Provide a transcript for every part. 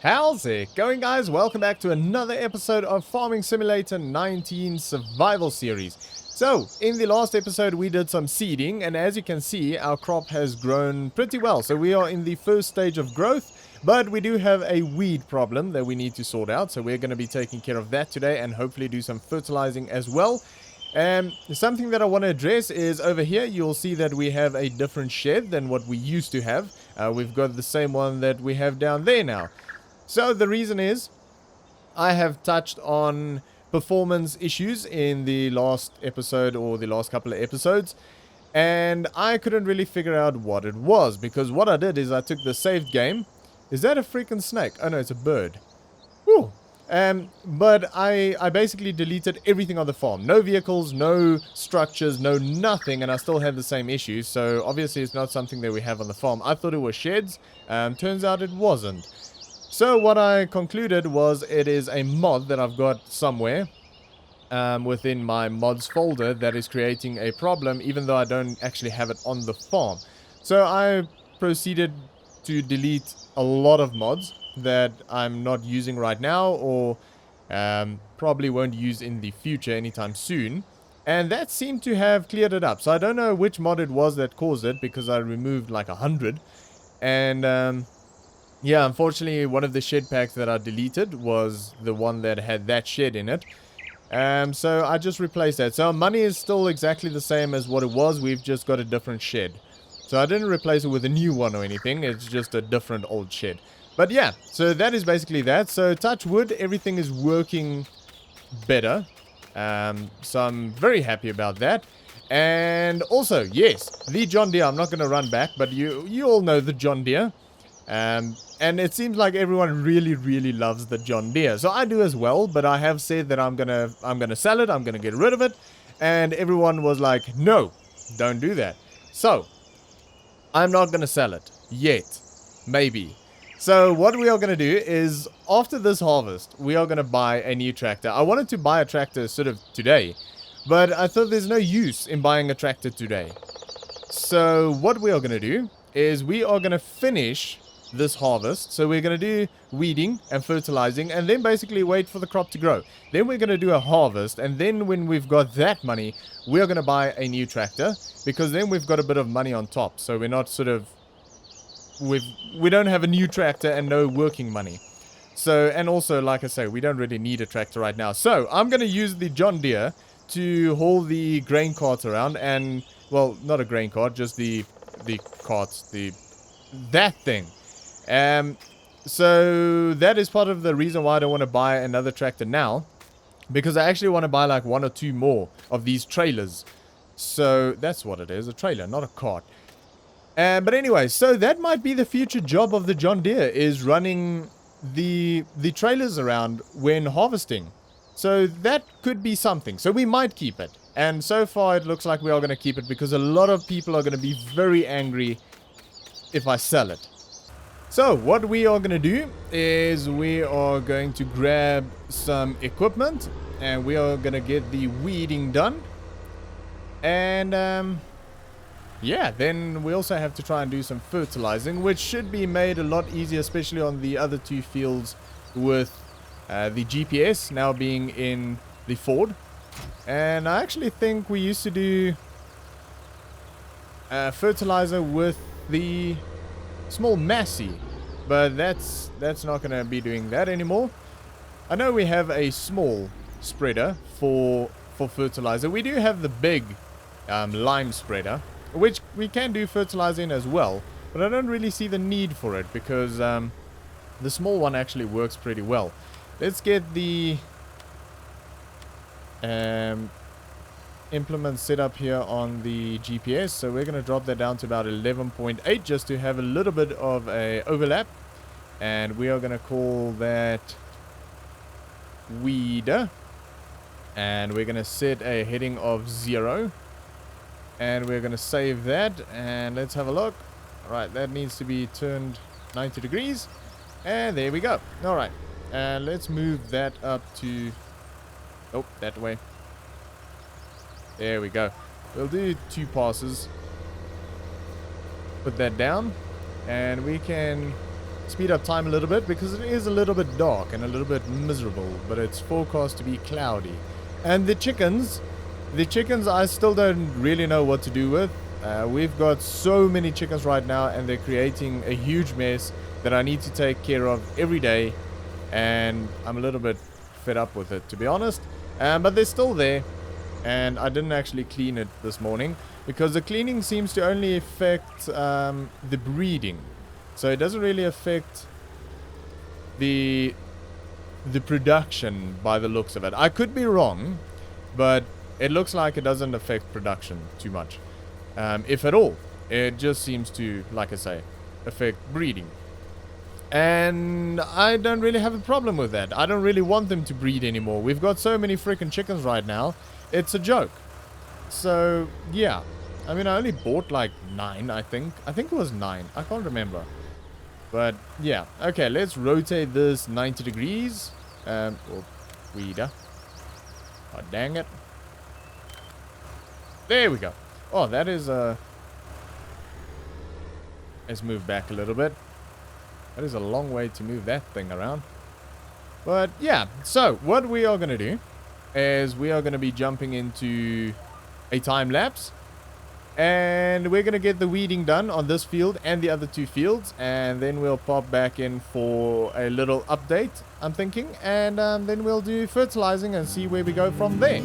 How's it going, guys? Welcome back to another episode of Farming Simulator 19 Survival Series. So, in the last episode we did some seeding, and as you can see, our crop has grown pretty well. So we are in the first stage of growth, but we do have a weed problem that we need to sort out. So we're going to be taking care of that today and hopefully do some fertilizing as well. Something that I want to address is over here, you'll see that we have a different shed than what we used to have. We've got the same one that we have down there now. So the reason is, I have touched on performance issues in the last episode or the last couple of episodes, and I couldn't really figure out what it was, because what I did is I took the saved game. Is that a freaking snake? Oh no, it's a bird. Whew. But I basically deleted everything on the farm. No vehicles, no structures, no nothing, and I still had the same issues. So obviously it's not something that we have on the farm. I thought it was sheds. Turns out it wasn't. So what I concluded was it is a mod that I've got somewhere within my mods folder that is creating a problem, even though I don't actually have it on the farm. So I proceeded to delete a lot of mods that I'm not using right now, or probably won't use in the future anytime soon. And that seemed to have cleared it up. So I don't know which mod it was that caused it, because I removed like 100. And yeah, unfortunately, one of the shed packs that I deleted was the one that had that shed in it. So I just replaced that. So our money is still exactly the same as what it was. We've just got a different shed. So I didn't replace it with a new one or anything. It's just a different old shed. But yeah, so that is basically that. So touch wood, everything is working better. So I'm very happy about that. And also, yes, the John Deere. I'm not going to run back, but you all know the John Deere. And it seems like everyone really loves the John Deere. So I do as well, but I have said that I'm gonna sell it, I'm gonna get rid of it. And everyone was like, no, don't do that. So, I'm not gonna sell it. Yet. Maybe. So what we are gonna do is, after this harvest, we are gonna buy a new tractor. I wanted to buy a tractor sort of today, but I thought there's no use in buying a tractor today. So what we are gonna do is we are gonna finish this harvest. So we're going to do weeding and fertilizing, and then basically wait for the crop to grow. Then we're going to do a harvest, and then when we've got that money, we're going to buy a new tractor, because then we've got a bit of money on top. So we're not sort of, we don't have a new tractor and no working money. So, and also, like I say, we don't really need a tractor right now. So I'm going to use the John Deere to haul the grain cart around, and, well, not a grain cart, just the carts, that thing. So that is part of the reason why I don't want to buy another tractor now, because I actually want to buy like 1 or 2 more of these trailers. So that's what it is, a trailer, not a cart. But anyway, so that might be the future job of the John Deere, is running the trailers around when harvesting. So that could be something. So we might keep it. And so far it looks like we are going to keep it, because a lot of people are going to be very angry if I sell it. So what we are going to do is we are going to grab some equipment, and we are going to get the weeding done. And yeah, then we also have to try and do some fertilizing, which should be made a lot easier, especially on the other 2 fields with the GPS now being in the Ford. And I actually think we used to do fertilizer with the small Massey, but that's not going to be doing that anymore. I know we have a small spreader for fertilizer. We do have the big lime spreader, which we can do fertilizer in as well, but I don't really see the need for it, because the small one actually works pretty well. Let's get the implement set up here on the GPS. So we're going to drop that down to about 11.8 just to have a little bit of a overlap, and we are going to call that weeder, and we're going to set a heading of 0, and we're going to save that, and let's have a look. Alright, that needs to be turned 90 degrees, and there we go. Alright, and let's move that up to, oh, that way. There we go. We'll do 2 passes. Put that down. And we can speed up time a little bit because it is a little bit dark and a little bit miserable, but it's forecast to be cloudy. And the chickens I still don't really know what to do with. We've got so many chickens right now, and they're creating a huge mess that I need to take care of every day, and I'm a little bit fed up with it, to be honest. But they're still there, and I didn't actually clean it this morning because the cleaning seems to only affect the breeding, so it doesn't really affect the production by the looks of it. I could be wrong, but it looks like it doesn't affect production too much, if at all. It just seems to, like I say, affect breeding. And I don't really have a problem with that. I don't really want them to breed anymore. We've got so many freaking chickens right now. It's a joke. So, yeah. I mean, I only bought like 9, I think. I think it was 9. I can't remember. But, yeah. Okay, let's rotate this 90 degrees. Or weeder. Oh, dang it. There we go. Oh, that is, let's move back a little bit. That is a long way to move that thing around. But, yeah. So, what we are going to do is we are going to be jumping into a time lapse. And we're going to get the weeding done on this field and the other 2 fields. And then we'll pop back in for a little update, I'm thinking. And then we'll do fertilizing and see where we go from there.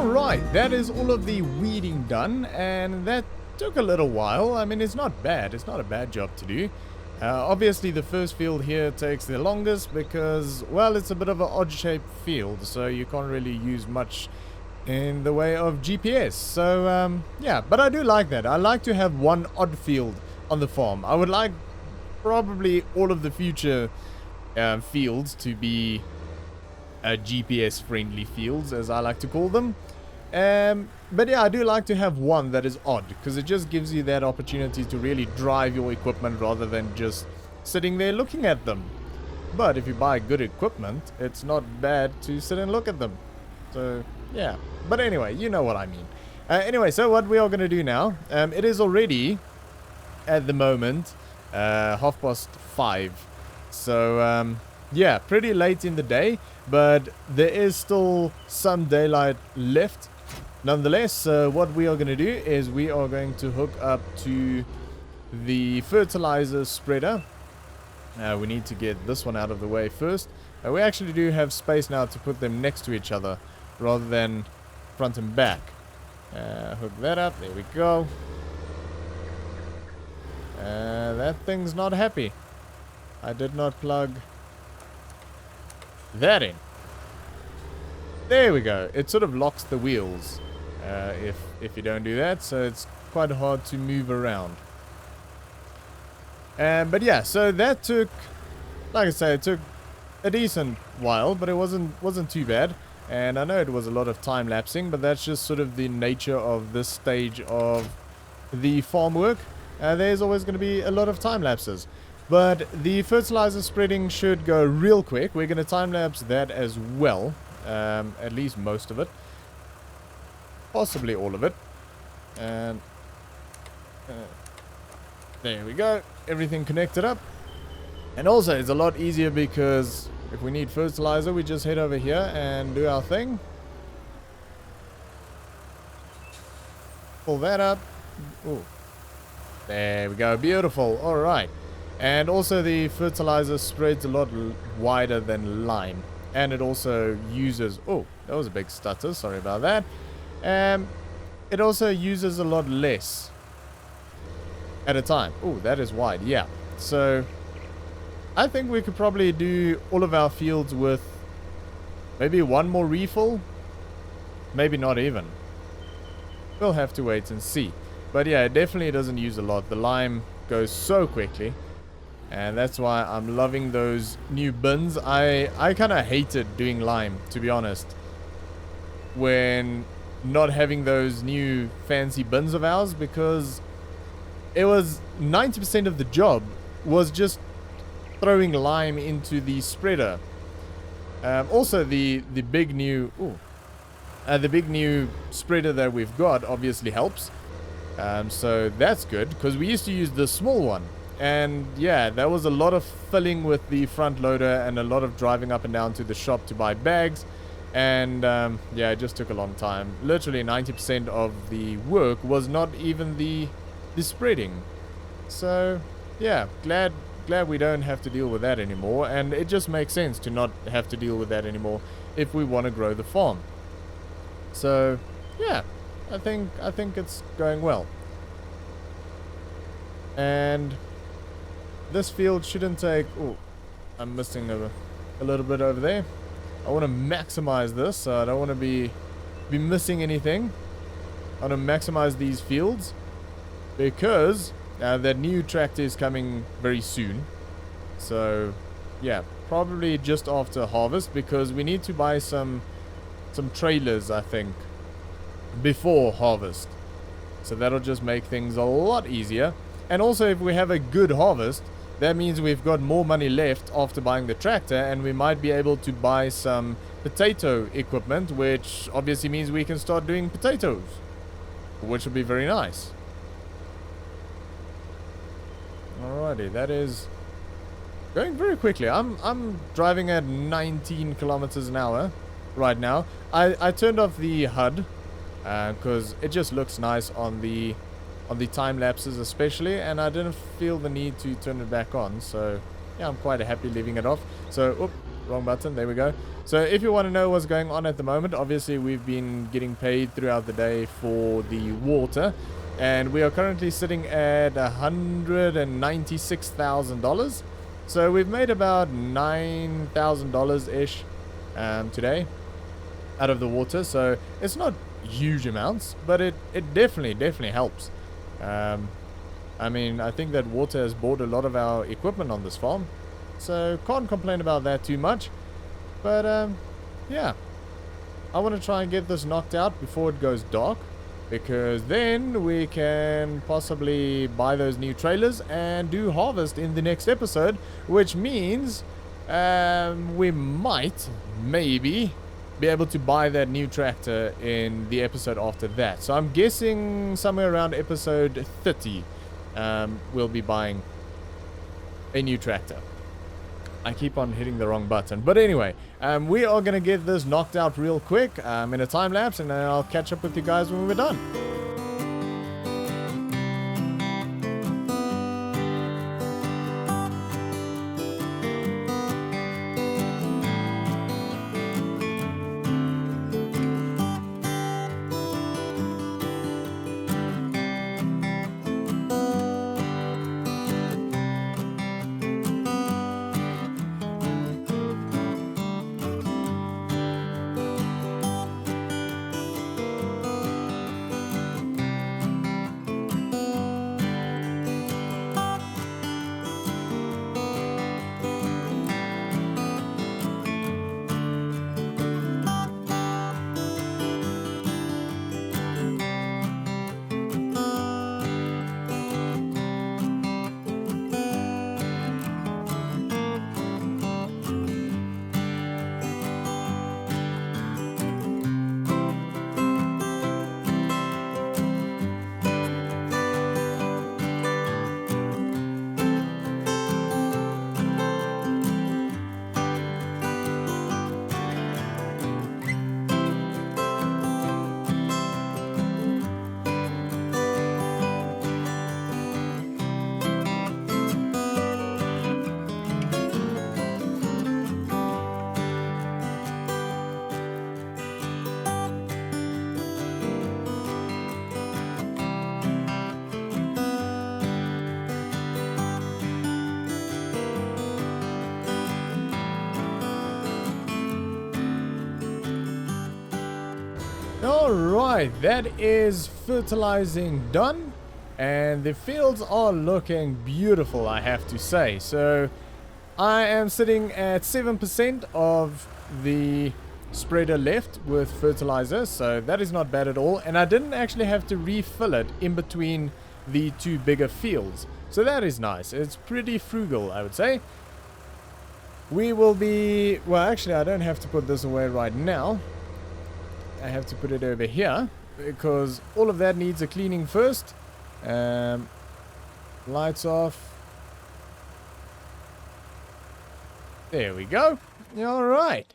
Alright, that is all of the weeding done, and that took a little while. I mean, it's not bad. It's not a bad job to do. Obviously, the first field here takes the longest because, well, it's a bit of an odd-shaped field, so you can't really use much in the way of GPS. So, yeah, but I do like that. I like to have one odd field on the farm. I would like probably all of the future fields to be GPS-friendly fields, as I like to call them. But yeah, I do like to have one that is odd, because it just gives you that opportunity to really drive your equipment rather than just sitting there looking at them. But if you buy good equipment, it's not bad to sit and look at them. So, yeah. But anyway, you know what I mean. Anyway, so what we are going to do now, it is already, at the moment, 5:30. So, yeah, pretty late in the day, but there is still some daylight left. Nonetheless, what we are going to do is we are going to hook up to the fertilizer spreader. We need to get this one out of the way first. We actually do have space now to put them next to each other rather than front and back. Hook that up. There we go. That thing's not happy. I did not plug that in. There we go. It sort of locks the wheels if you don't do that, so it's quite hard to move around. But yeah, so that took, like I say, it took a decent while, but it wasn't too bad. And I know it was a lot of time lapsing, but that's just sort of the nature of this stage of the farm work. There's always going to be a lot of time lapses. But the fertilizer spreading should go real quick. We're going to time lapse that as well. At least most of it. Possibly all of it. And there we go. Everything connected up. And also, it's a lot easier because if we need fertilizer, we just head over here and do our thing. Pull that up. Ooh. There we go. Beautiful. Alright. And also the fertilizer spreads a lot wider than lime. And it also uses... Oh, that was a big stutter. Sorry about that. It also uses a lot less at a time. Oh, that is wide. Yeah. So, I think we could probably do all of our fields with maybe one more refill. Maybe not even. We'll have to wait and see. But yeah, it definitely doesn't use a lot. The lime goes so quickly. And that's why I'm loving those new bins. I kind of hated doing lime, to be honest. When not having those new fancy bins of ours, because it was 90% of the job was just throwing lime into the spreader. Also, the big new spreader that we've got obviously helps. So that's good, because we used to use the small one. And yeah, that was a lot of filling with the front loader and a lot of driving up and down to the shop to buy bags. And yeah, it just took a long time. Literally 90% of the work was not even the spreading. So yeah, glad we don't have to deal with that anymore. And it just makes sense to not have to deal with that anymore if we want to grow the farm. So yeah, I think it's going well. And this field shouldn't take... Oh, I'm missing a little bit over there. I want to maximize this, so I don't want to be missing anything. I want to maximize these fields because that new tractor is coming very soon. So, yeah, probably just after harvest, because we need to buy some trailers, I think, before harvest. So that'll just make things a lot easier. And also, if we have a good harvest, that means we've got more money left after buying the tractor, and we might be able to buy some potato equipment, which obviously means we can start doing potatoes, which would be very nice. Alrighty, that is going very quickly. I'm driving at 19 kilometers an hour right now. I turned off the HUD because it just looks nice on the time lapses especially, and I didn't feel the need to turn it back on. So yeah, I'm quite happy leaving it off. So wrong button. There we go. So if you want to know what's going on at the moment, obviously we've been getting paid throughout the day for the water. And we are currently sitting at $196,000. So we've made about $9,000-ish today out of the water. So it's not huge amounts, but it definitely helps. I mean, I think that water has bought a lot of our equipment on this farm. So can't complain about that too much. But yeah, I want to try and get this knocked out before it goes dark, because then we can possibly buy those new trailers and do harvest in the next episode, which means we might maybe be able to buy that new tractor in the episode after that. So I'm guessing somewhere around episode 30 we'll be buying a new tractor. I keep on hitting the wrong button. But anyway, we are going to get this knocked out real quick in a time lapse, and then I'll catch up with you guys when we're done. Alright, that is fertilizing done, and the fields are looking beautiful, I have to say. So I am sitting at 7% of the spreader left with fertilizer, so that is not bad at all, and I didn't actually have to refill it in between the two bigger fields, so that is nice. It's pretty frugal, I would say. We will be, well, actually I don't have to put this away right now. I have to put it over here because all of that needs a cleaning first. Lights off. There we go. All right.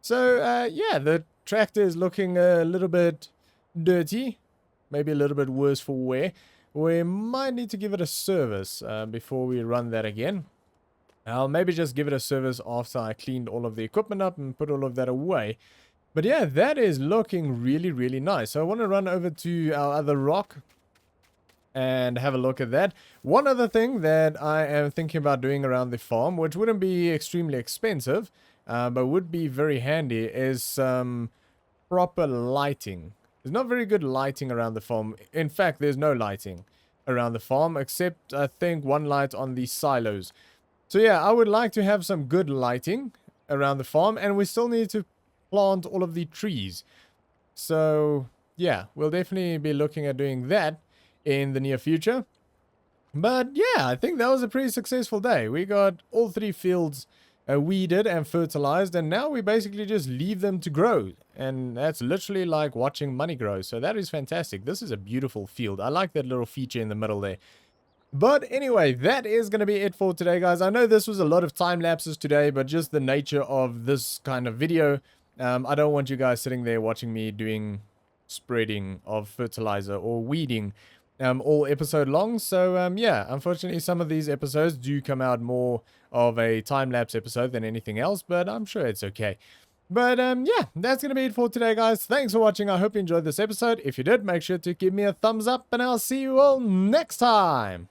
So yeah, the tractor is looking a little bit dirty, maybe a little bit worse for wear. We might need to give it a service before we run that again. I'll maybe just give it a service after I cleaned all of the equipment up and put all of that away. But yeah, that is looking really nice. So I want to run over to our other rock and have a look at that. One other thing that I am thinking about doing around the farm, which wouldn't be extremely expensive, but would be very handy, is some proper lighting. There's not very good lighting around the farm. In fact, there's no lighting around the farm, except I think one light on the silos. So yeah, I would like to have some good lighting around the farm, and we still need to plant all of the trees. So yeah, we'll definitely be looking at doing that in the near future. But yeah, I think that was a pretty successful day. We got all three fields weeded and fertilized, and now we basically just leave them to grow, and that's literally like watching money grow. So that is fantastic. This is a beautiful field. I like that little feature in the middle there. But anyway, that is going to be it for today, guys. I know this was a lot of time lapses today, but just the nature of this kind of video, I don't want you guys sitting there watching me doing spreading of fertilizer or weeding all episode long. So yeah, unfortunately some of these episodes do come out more of a time-lapse episode than anything else, but I'm sure it's okay. But yeah, that's gonna be it for today, guys. Thanks for watching. I hope you enjoyed this episode. If you did, make sure to give me a thumbs up, and I'll see you all next time.